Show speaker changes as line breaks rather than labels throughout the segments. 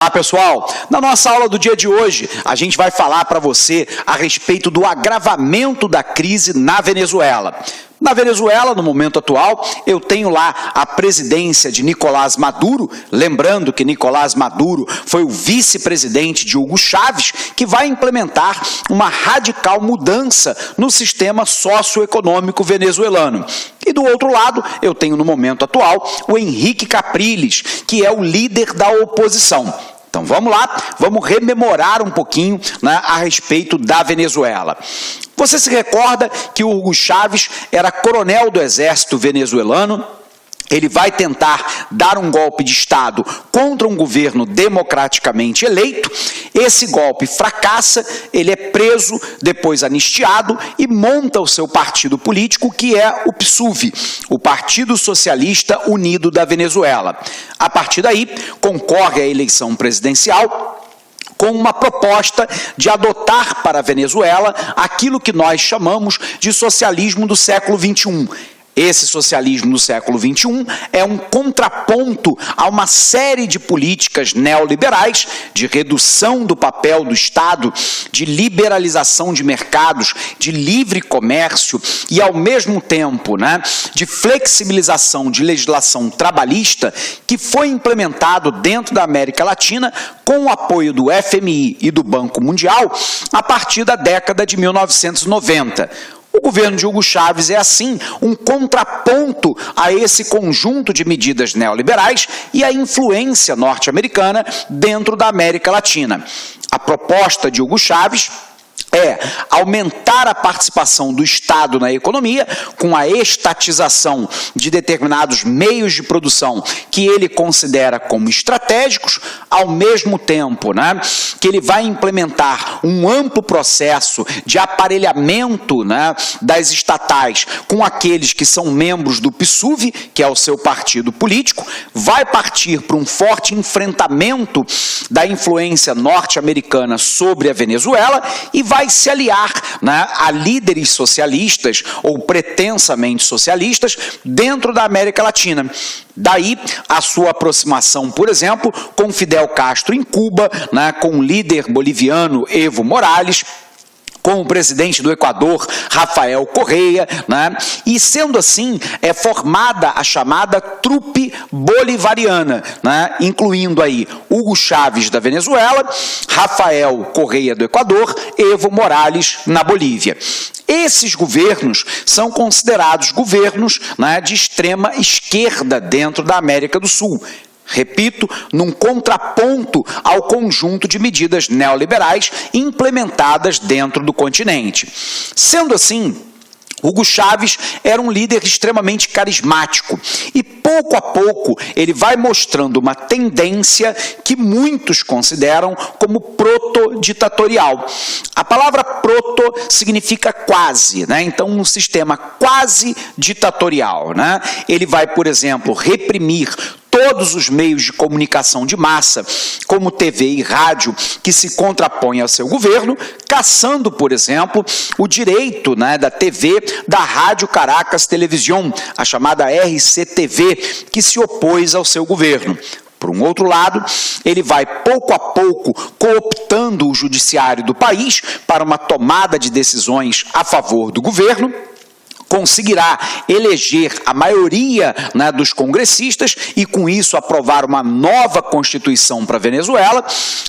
Olá pessoal, na nossa aula do dia de hoje a gente vai falar para você a respeito do agravamento da crise na Venezuela. Na Venezuela, no momento atual, eu tenho lá a presidência de Nicolás Maduro, lembrando que Nicolás Maduro foi o vice-presidente de Hugo Chávez, que vai implementar uma radical mudança no sistema socioeconômico venezuelano. E do outro lado, eu tenho no momento atual o Henrique Capriles, que é o líder da oposição. Então vamos lá, vamos rememorar um pouquinho, a respeito da Venezuela. Você se recorda que o Hugo Chávez era coronel do exército venezuelano? Ele vai tentar dar um golpe de Estado contra um governo democraticamente eleito. Esse golpe fracassa, ele é preso, depois anistiado e monta o seu partido político, que é o PSUV, o Partido Socialista Unido da Venezuela. A partir daí, concorre à eleição presidencial com uma proposta de adotar para a Venezuela aquilo que nós chamamos de socialismo do século XXI. Esse socialismo do século XXI é um contraponto a uma série de políticas neoliberais de redução do papel do Estado, de liberalização de mercados, de livre comércio e, ao mesmo tempo, de flexibilização de legislação trabalhista que foi implementado dentro da América Latina com o apoio do FMI e do Banco Mundial a partir da década de 1990. O governo de Hugo Chávez é, assim, um contraponto a esse conjunto de medidas neoliberais e a influência norte-americana dentro da América Latina. A proposta de Hugo Chávez é aumentar a participação do Estado na economia com a estatização de determinados meios de produção que ele considera como estratégicos, ao mesmo tempo que ele vai implementar um amplo processo de aparelhamento das estatais com aqueles que são membros do PSUV, que é o seu partido político, vai partir para um forte enfrentamento da influência norte-americana sobre a Venezuela e vai se aliar a líderes socialistas ou pretensamente socialistas dentro da América Latina. Daí a sua aproximação, por exemplo, com Fidel Castro em Cuba, com o líder boliviano Evo Morales, com o presidente do Equador, Rafael Correa, e sendo assim, é formada a chamada trupe bolivariana, incluindo aí Hugo Chávez da Venezuela, Rafael Correa do Equador, Evo Morales na Bolívia. Esses governos são considerados governos de extrema esquerda dentro da América do Sul. Repito, num contraponto ao conjunto de medidas neoliberais implementadas dentro do continente. Sendo assim, Hugo Chávez era um líder extremamente carismático e, pouco a pouco, ele vai mostrando uma tendência que muitos consideram como proto-ditatorial. A palavra proto significa quase, então um sistema quase ditatorial. Ele vai, por exemplo, reprimir todos os meios de comunicação de massa, como TV e rádio, que se contrapõem ao seu governo, caçando, por exemplo, o direito da TV da Rádio Caracas Televisão, a chamada RCTV, que se opôs ao seu governo. Por um outro lado, ele vai pouco a pouco cooptando o judiciário do país para uma tomada de decisões a favor do governo, conseguirá eleger a maioria dos congressistas e, com isso, aprovar uma nova Constituição para a Venezuela.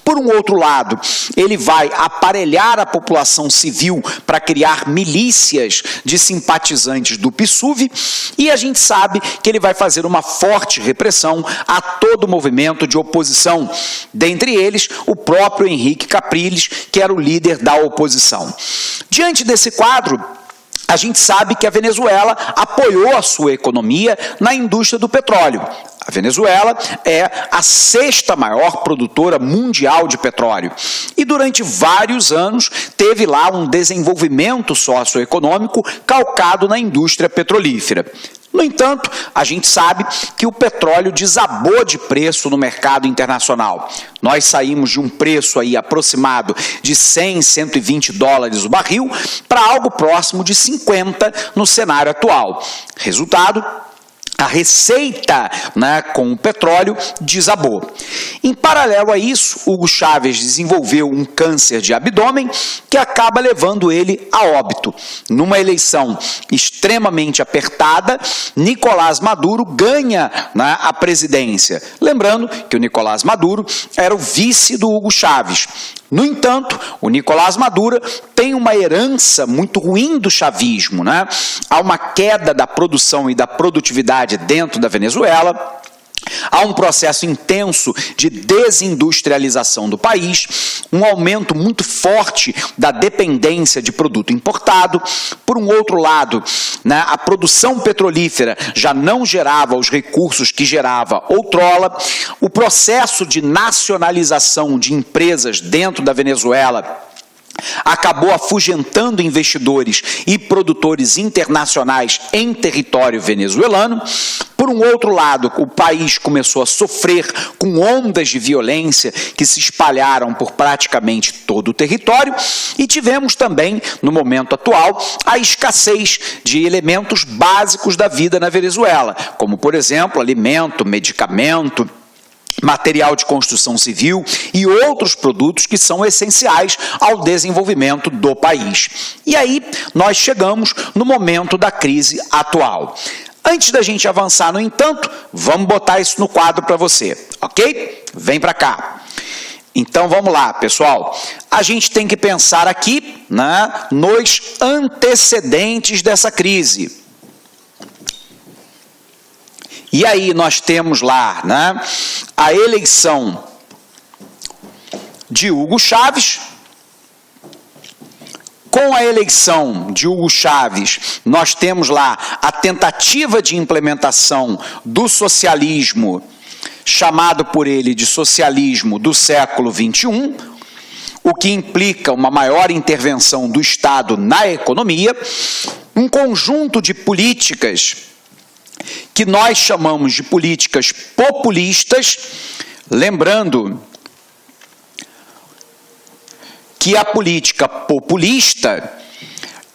Por um outro lado, ele vai aparelhar a população civil para criar milícias de simpatizantes do PSUV e a gente sabe que ele vai fazer uma forte repressão a todo movimento de oposição, dentre eles o próprio Henrique Capriles, que era o líder da oposição. Diante desse quadro, a gente sabe que a Venezuela apoiou a sua economia na indústria do petróleo. A Venezuela é a sexta maior produtora mundial de petróleo e durante vários anos teve lá um desenvolvimento socioeconômico calcado na indústria petrolífera. No entanto, a gente sabe que o petróleo desabou de preço no mercado internacional. Nós saímos de um preço aí aproximado de 100, 120 dólares o barril para algo próximo de 50 no cenário atual. Resultado, a receita, né, com o petróleo desabou. Em paralelo a isso, Hugo Chávez desenvolveu um câncer de abdômen que acaba levando ele a óbito. Numa eleição extremamente apertada, Nicolás Maduro ganha, né, a presidência. Lembrando que o Nicolás Maduro era o vice do Hugo Chávez. No entanto, o Nicolás Maduro tem uma herança muito ruim do chavismo, né? Há uma queda da produção e da produtividade dentro da Venezuela. Há um processo intenso de desindustrialização do país, um aumento muito forte da dependência de produto importado. Por um outro lado, né, a produção petrolífera já não gerava os recursos que gerava outrora. O processo de nacionalização de empresas dentro da Venezuela acabou afugentando investidores e produtores internacionais em território venezuelano. Por um outro lado, o país começou a sofrer com ondas de violência que se espalharam por praticamente todo o território, e tivemos também, no momento atual, a escassez de elementos básicos da vida na Venezuela, como, por exemplo, alimento, medicamento, material de construção civil e outros produtos que são essenciais ao desenvolvimento do país. E aí nós chegamos no momento da crise atual. Antes da gente avançar, no entanto, vamos botar isso no quadro para você, ok? Vem para cá. Então vamos lá, pessoal. A gente tem que pensar aqui, né, nos antecedentes dessa crise. E aí nós temos lá, né, a eleição de Hugo Chávez. Com a eleição de Hugo Chávez, nós temos lá a tentativa de implementação do socialismo, chamado por ele de socialismo do século XXI, o que implica uma maior intervenção do Estado na economia, um conjunto de políticas que nós chamamos de políticas populistas, lembrando que a política populista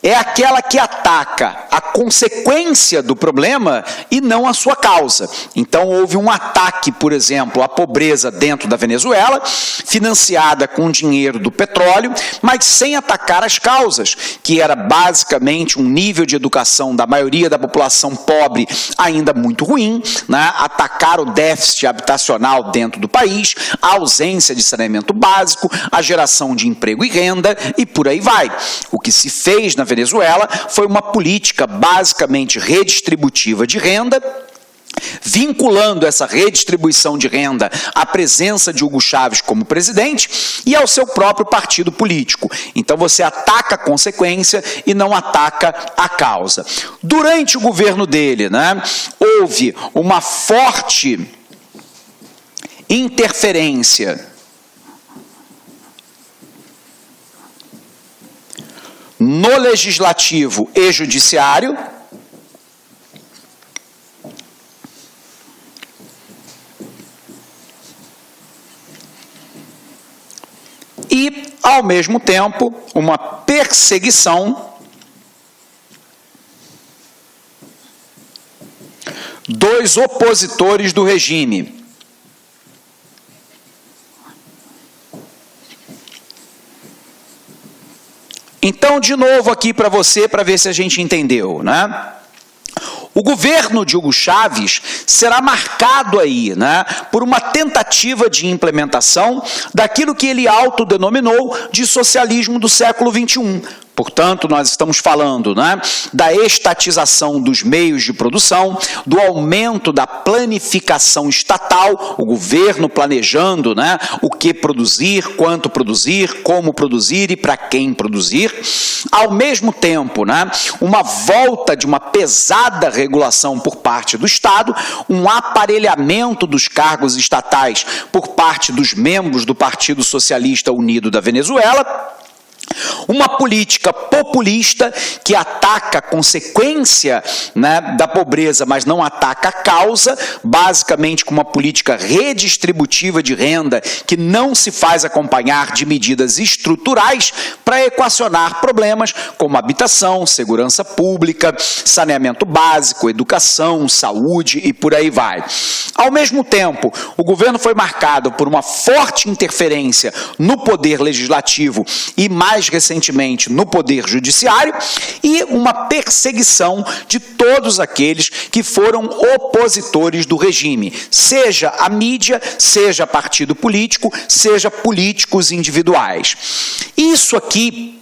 é aquela que ataca a consequência do problema e não a sua causa. Então houve um ataque, por exemplo, à pobreza dentro da Venezuela, financiada com dinheiro do petróleo, mas sem atacar as causas, que era basicamente um nível de educação da maioria da população pobre ainda muito ruim, né? Atacar o déficit habitacional dentro do país, a ausência de saneamento básico, a geração de emprego e renda e por aí vai. O que se fez na Venezuela foi uma política basicamente redistributiva de renda, vinculando essa redistribuição de renda à presença de Hugo Chávez como presidente e ao seu próprio partido político. Então você ataca a consequência e não ataca a causa. Durante o governo dele, né, houve uma forte interferência no legislativo e judiciário, e, ao mesmo tempo, uma perseguição dos opositores do regime. Então, de novo aqui para você, para ver se a gente entendeu, né? O governo de Hugo Chávez será marcado aí, né, por uma tentativa de implementação daquilo que ele autodenominou de socialismo do século XXI. Portanto, nós estamos falando, né, da estatização dos meios de produção, do aumento da planificação estatal, o governo planejando, né, o que produzir, quanto produzir, como produzir e para quem produzir. Ao mesmo tempo, né, uma volta de uma pesada regulação por parte do Estado, um aparelhamento dos cargos estatais por parte dos membros do Partido Socialista Unido da Venezuela, Uma política populista que ataca a consequência, né, da pobreza, mas não ataca a causa, basicamente com uma política redistributiva de renda que não se faz acompanhar de medidas estruturais para equacionar problemas como habitação, segurança pública, saneamento básico, educação, saúde e por aí vai. Ao mesmo tempo, o governo foi marcado por uma forte interferência no poder legislativo e, mais recentemente, no poder judiciário, e uma perseguição de todos aqueles que foram opositores do regime, seja a mídia, seja partido político, seja políticos individuais. Isso aqui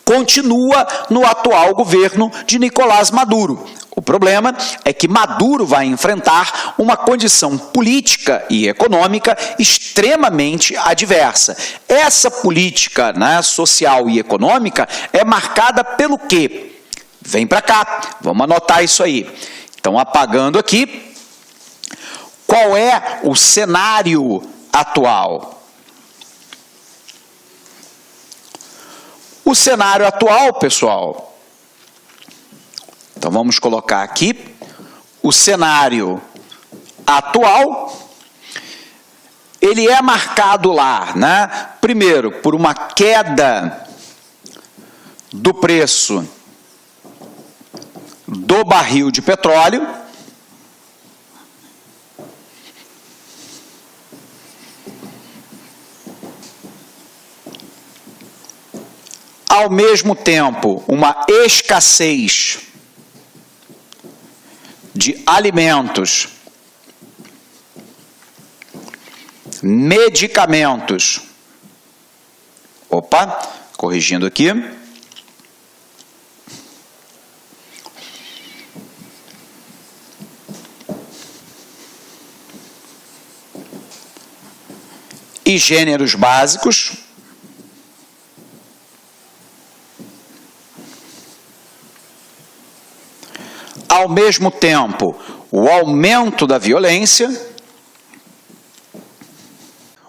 continua no atual governo de Nicolás Maduro. O problema é que Maduro vai enfrentar uma condição política e econômica extremamente adversa. Essa política, né, social e econômica é marcada pelo quê? Vem para cá, vamos anotar isso aí. Então, apagando aqui, qual é o cenário atual? O cenário atual, pessoal, então vamos colocar aqui o cenário atual. Ele é marcado lá, né? Primeiro, por uma queda do preço do barril de petróleo. Ao mesmo tempo, uma escassez de alimentos, medicamentos. Opa, corrigindo aqui. E gêneros básicos. Ao mesmo tempo, o aumento da violência.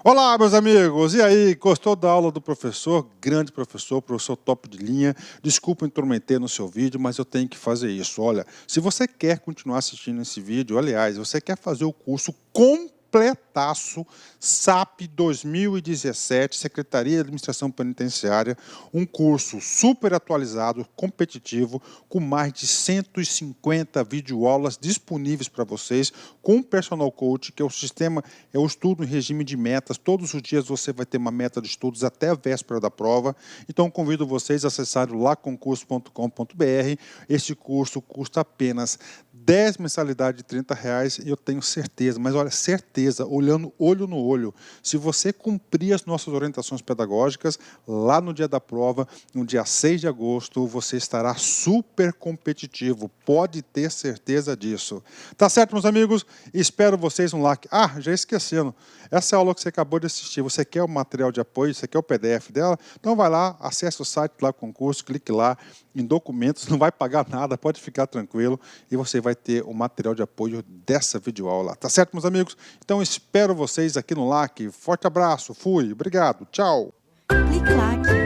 Olá, meus amigos, e aí, gostou da aula do professor? Grande professor top de linha. Desculpa intrometer no seu vídeo, mas eu tenho que fazer isso. Olha, se você quer continuar assistindo esse vídeo, aliás, você quer fazer o curso completaço, SAP 2017, Secretaria de Administração Penitenciária, um curso super atualizado, competitivo, com mais de 150 videoaulas disponíveis para vocês, com um personal coach, que é o sistema, é o estudo em regime de metas. Todos os dias você vai ter uma meta de estudos até a véspera da prova. Então, convido vocês a acessarem o laconcurso.com.br. Esse curso custa apenas 10 mensalidades de R$30, e eu tenho certeza, mas olha, certeza, olhando olho no olho, se você cumprir as nossas orientações pedagógicas, lá no dia da prova, no dia 6 de agosto, você estará super competitivo, pode ter certeza disso. Tá certo, meus amigos? Espero vocês no like. Ah, já esquecendo, essa aula que você acabou de assistir, você quer o material de apoio, você quer o PDF dela? Então vai lá, acesse o site lá, concurso, clique lá em documentos, não vai pagar nada, pode ficar tranquilo, e você vai ter o material de apoio dessa videoaula. Tá certo, meus amigos? Então espero vocês aqui no LAC. Forte abraço, fui, obrigado, tchau!
Clique lá.